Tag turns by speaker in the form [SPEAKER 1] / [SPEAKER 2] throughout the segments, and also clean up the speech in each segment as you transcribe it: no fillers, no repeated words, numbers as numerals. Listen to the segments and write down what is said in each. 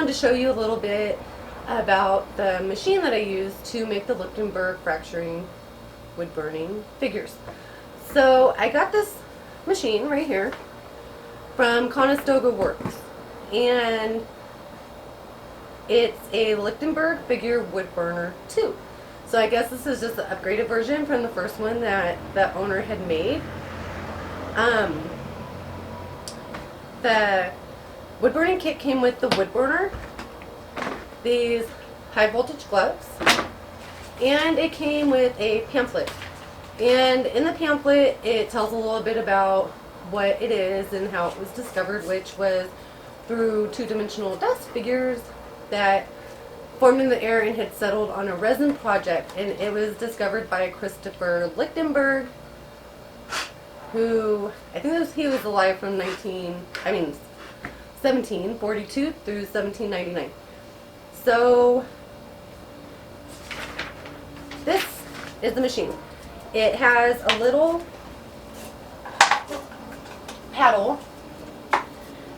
[SPEAKER 1] wanted to show you a little bit about the machine that I use to make the Lichtenburg fracturing wood burning figures. So I got this machine right here from Conestoga Works, and it's a Lichtenburg figure wood burner 2. So I guess this is just an upgraded version from the first one that the owner had made. The wood burning kit came with the wood burner, these high voltage gloves, and it came with a pamphlet. And in the pamphlet it tells a little bit about what it is and how it was discovered, which was through two-dimensional dust figures that formed in the air and had settled on a resin project. And it was discovered by Christopher Lichtenburg, who I think he was alive from 1742 through 1799. So this is the machine. It has a little paddle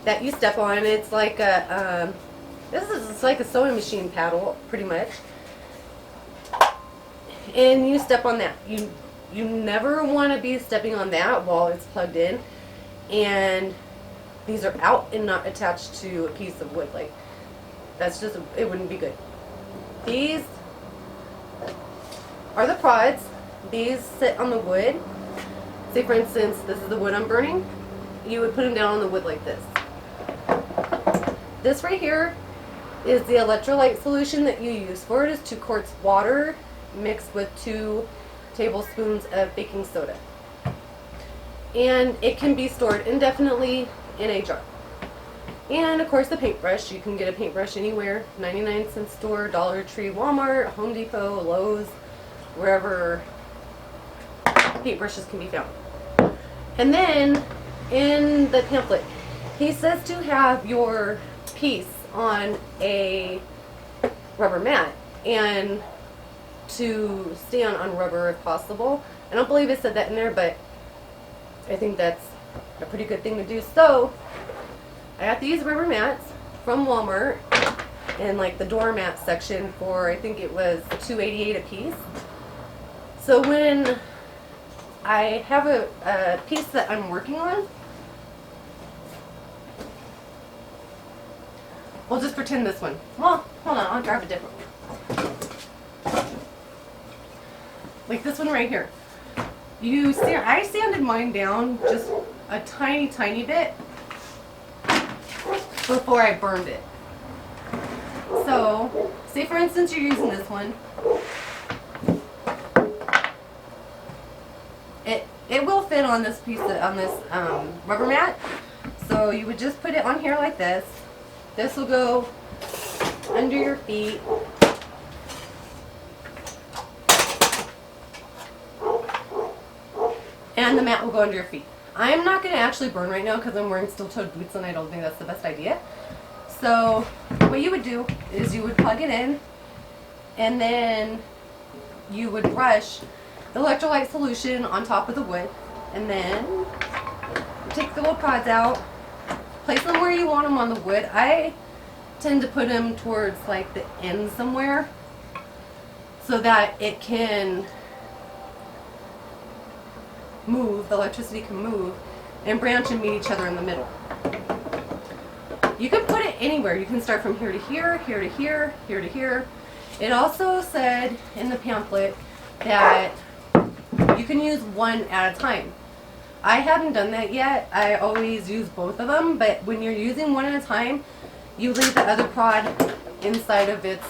[SPEAKER 1] that you step on. It's like a it's like a sewing machine paddle, pretty much. And you step on that. You never want to be stepping on that while it's plugged in. And these are out and not attached to a piece of wood. Like, that's just, it wouldn't be good. These are the prods. These sit on the wood. Say for instance, this is the wood I'm burning. You would put them down on the wood like this. This right here is the electrolyte solution that you use for it. Is 2 quarts water mixed with 2 tablespoons of baking soda. And it can be stored indefinitely in a jar. And of course the paintbrush. You can get a paintbrush anywhere, 99-cent store, Dollar Tree, Walmart, Home Depot, Lowe's, wherever paintbrushes can be found. And then in the pamphlet he says to have your piece on a rubber mat and to stay on rubber if possible. I don't believe it said that in there, but I think that's a pretty good thing to do. So I got these rubber mats from Walmart in like the doormat section for, I think it was $2.88 a piece. So when I have a piece that I'm working on, we'll just pretend this one. Well, hold on, I'll grab a different one. Like this one right here. I sanded mine down just a tiny bit before I burned it. So, say for instance you're using this one. It will fit on this piece on this rubber mat. So you would just put it on here like this. This will go under your feet. And the mat will go under your feet. I'm not going to actually burn right now because I'm wearing steel-toed boots and I don't think that's the best idea. So what you would do is you would plug it in and then you would brush the electrolyte solution on top of the wood, and then take the little prods out, place them where you want them on the wood. I tend to put them towards like the end somewhere so that it can move, the electricity can move and branch and meet each other in the middle. You can put it anywhere. You can start from here to here, here to here, here to here. It also said in the pamphlet that you can use one at a time. I haven't done that yet. I always use both of them, but when you're using one at a time, you leave the other prod inside of its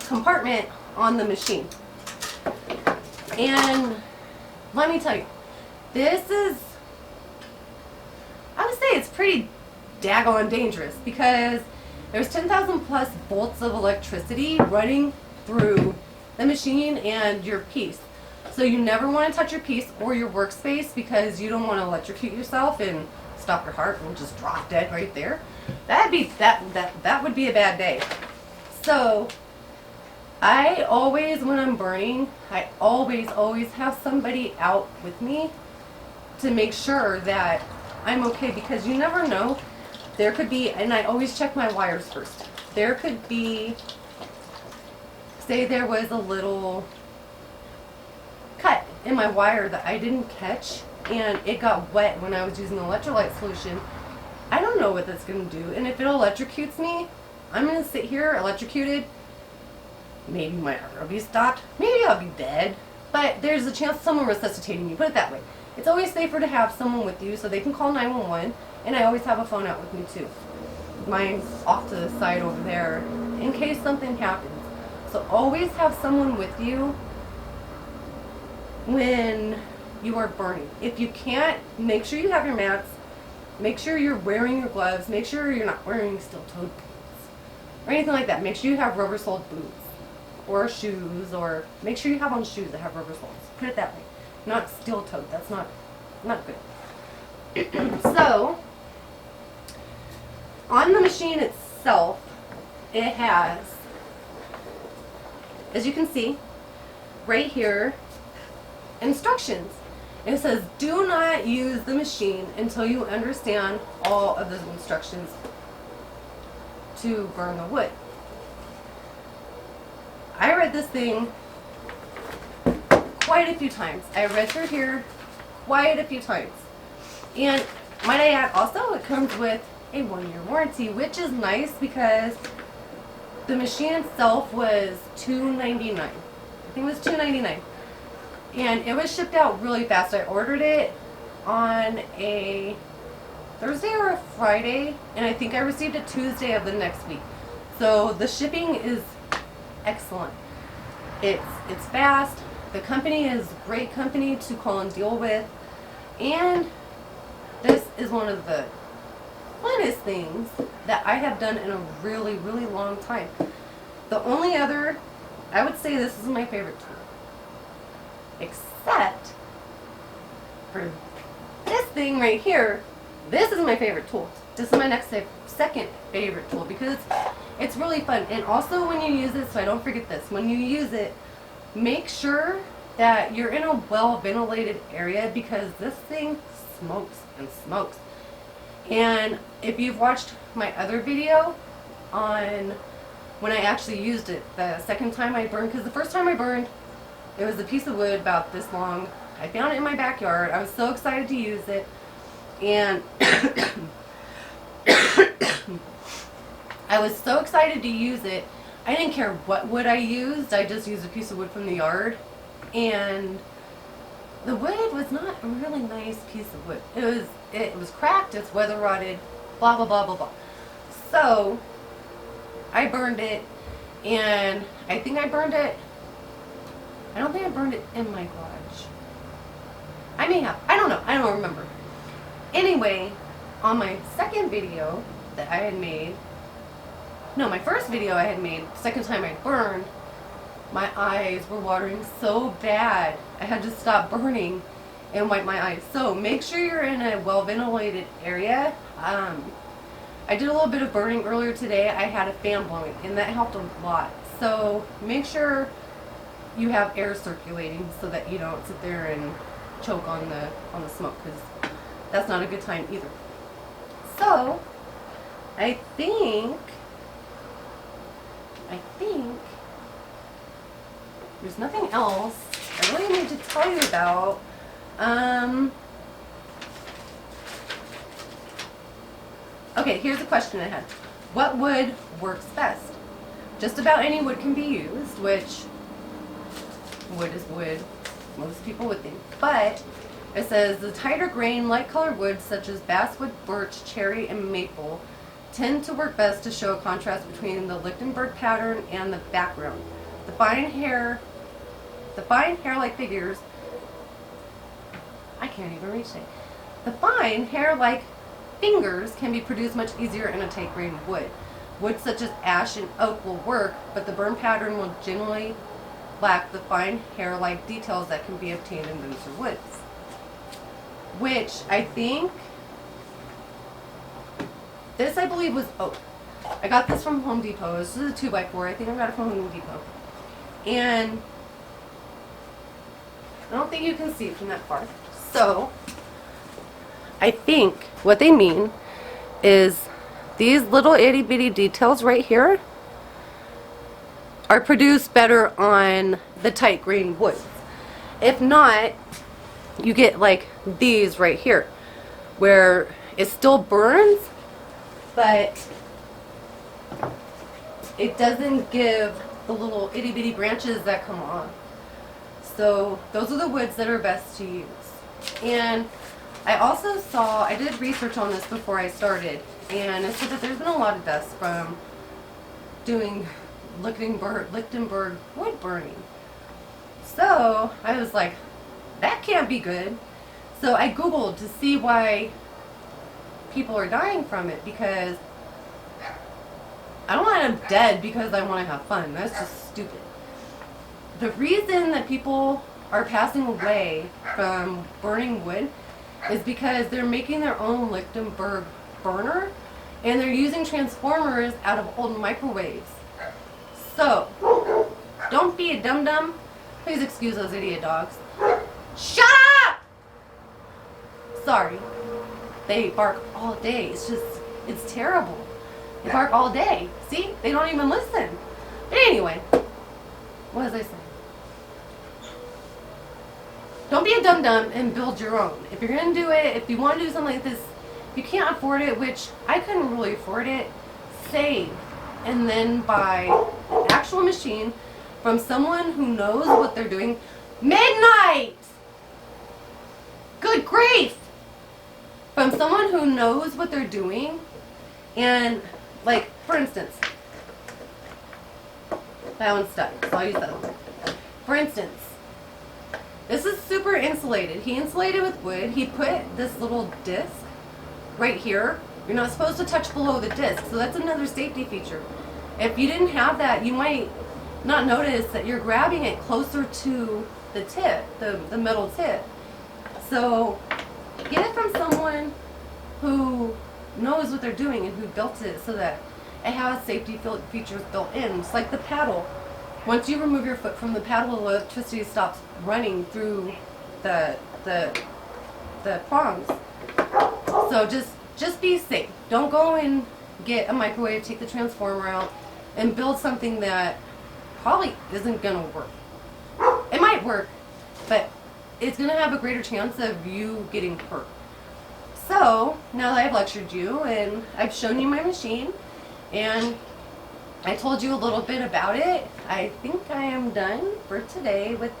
[SPEAKER 1] compartment on the machine. And let me tell you, this is, I would say it's pretty daggone dangerous because there's 10,000 plus volts of electricity running through the machine and your piece. So you never want to touch your piece or your workspace because you don't want to electrocute yourself and stop your heart and just drop dead right there. That would be a bad day. So I always, when I'm burning, I always have somebody out with me to make sure that I'm okay, because you never know. There could be, and I always check my wires first. there could be, say there was a little cut in my wire that I didn't catch and it got wet when I was using the electrolyte solution. I don't know what that's going to do, and if it electrocutes me, I'm going to sit here electrocuted. Maybe my heart will be stopped, maybe I'll be dead, but there's a chance of someone resuscitating me, put it that way. It's always safer to have someone with you so they can call 911, and I always have a phone out with me too. Mine's off to the side over there in case something happens. So always have someone with you when you are burning. If you can't, make sure you have your mats, make sure you're wearing your gloves, make sure you're not wearing steel-toed boots or anything like that. Make sure you have rubber-soled boots or shoes, or make sure you have on shoes that have rubber soles. Put it that way. Not steel-toed. That's not good. So, on the machine itself, it has, as you can see, right here, instructions. It says, do not use the machine until you understand all of the instructions to burn the wood. I read this thing quite a few times. I read through here quite a few times. And might I add also, it comes with a 1-year warranty, which is nice because the machine itself was $2.99. I think it was $2.99. And it was shipped out really fast. I ordered it on a Thursday or a Friday, and I think I received it Tuesday of the next week. So the shipping is excellent. It's fast. The company is a great company to call and deal with. And this is one of the funnest things that I have done in a really, really long time. The only other, I would say this is my favorite tool. Except for this thing right here. This is my favorite tool. This is my second favorite tool because it's really fun. And also when you use it, so I don't forget this, when you use it, make sure that you're in a well ventilated area because this thing smokes and smokes. And if you've watched my other video on when I actually used it, the second time I burned, because the first time I burned, it was a piece of wood about this long. I found it in my backyard. I was so excited to use it. And I was so excited to use it. I didn't care what wood I used. I just used a piece of wood from the yard. And the wood was not a really nice piece of wood. It was cracked, it's weather rotted, blah blah blah blah blah. So I burned it, and I think I burned it. I don't think I burned it in my garage. I may have. I don't know. I don't remember. Anyway, on my second video that I had made, no, my first video I had made, second time I burned, my eyes were watering so bad. I had to stop burning and wipe my eyes. So make sure you're in a well-ventilated area. I did a little bit of burning earlier today. I had a fan blowing, and that helped a lot. So make sure you have air circulating so that you don't sit there and choke on the smoke, because that's not a good time either. So I think there's nothing else I really need to tell you about. Okay, here's a question I had. What wood works best? Just about any wood can be used, which wood is wood, most people would think. But it says the tighter grain, light colored woods such as basswood, birch, cherry, and maple tend to work best to show a contrast between the Lichtenburg pattern and the background. The fine hair-like figures, I can't even reach it. The fine hair-like fingers can be produced much easier in a tight grain wood. Wood such as ash and oak will work, but the burn pattern will generally lack the fine hair-like details that can be obtained in looser woods. Which I think, this I believe was oak. I got this from Home Depot. This is a 2x4. I think I got it from Home Depot. And I don't think you can see it from that far. So I think what they mean is these little itty bitty details right here are produced better on the tight grain woods. If not, you get like these right here, where it still burns, but it doesn't give the little itty bitty branches that come off. So those are the woods that are best to use. And I also saw, I did research on this before I started, and it said that there's been a lot of dust from doing Lichtenburg wood burning. So I was like, that can't be good. So I Googled to see why people are dying from it, because I don't want them dead because I want to have fun. That's just stupid. The reason that people are passing away from burning wood is because they're making their own Lichtenburg burner, and they're using transformers out of old microwaves. So, don't be a dum-dum. Please excuse those idiot dogs. Shut up! Sorry. They bark all day. It's terrible. They bark all day. See? They don't even listen. But anyway, what was I saying? Don't be a dum-dum and build your own. If you're going to do it, if you want to do something like this, if you can't afford it, which I couldn't really afford it, save. And then buy an actual machine from someone who knows what they're doing. Midnight! Good grief! From someone who knows what they're doing. And, like, for instance, that one's stuck, so I'll use that one. For instance, this is super insulated. He insulated with wood. He put this little disc right here. You're not supposed to touch below the disc, so that's another safety feature. If you didn't have that, you might not notice that you're grabbing it closer to the tip, the metal tip. So get it from someone who knows what they're doing and who built it so that it has safety features built in. It's like the paddle. Once you remove your foot from the paddle, electricity stops running through the prongs. So just be safe. Don't go and get a microwave, take the transformer out, and build something that probably isn't gonna work. It might work, but it's gonna have a greater chance of you getting hurt. So now that I've lectured you and I've shown you my machine and I told you a little bit about it, I think I am done for today with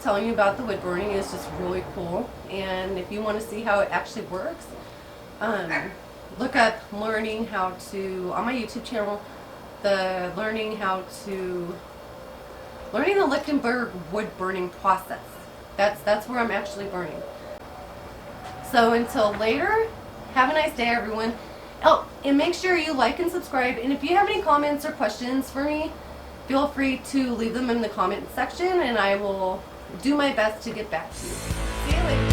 [SPEAKER 1] telling you about the wood burning. It's just really cool, and if you want to see how it actually works, look up learning how to on my YouTube channel, learning the Lichtenburg wood burning process. That's where I'm actually burning. So until later, have a nice day, everyone. Oh, and make sure you like and subscribe, and if you have any comments or questions for me, feel free to leave them in the comment section and I will do my best to get back to you. See you later.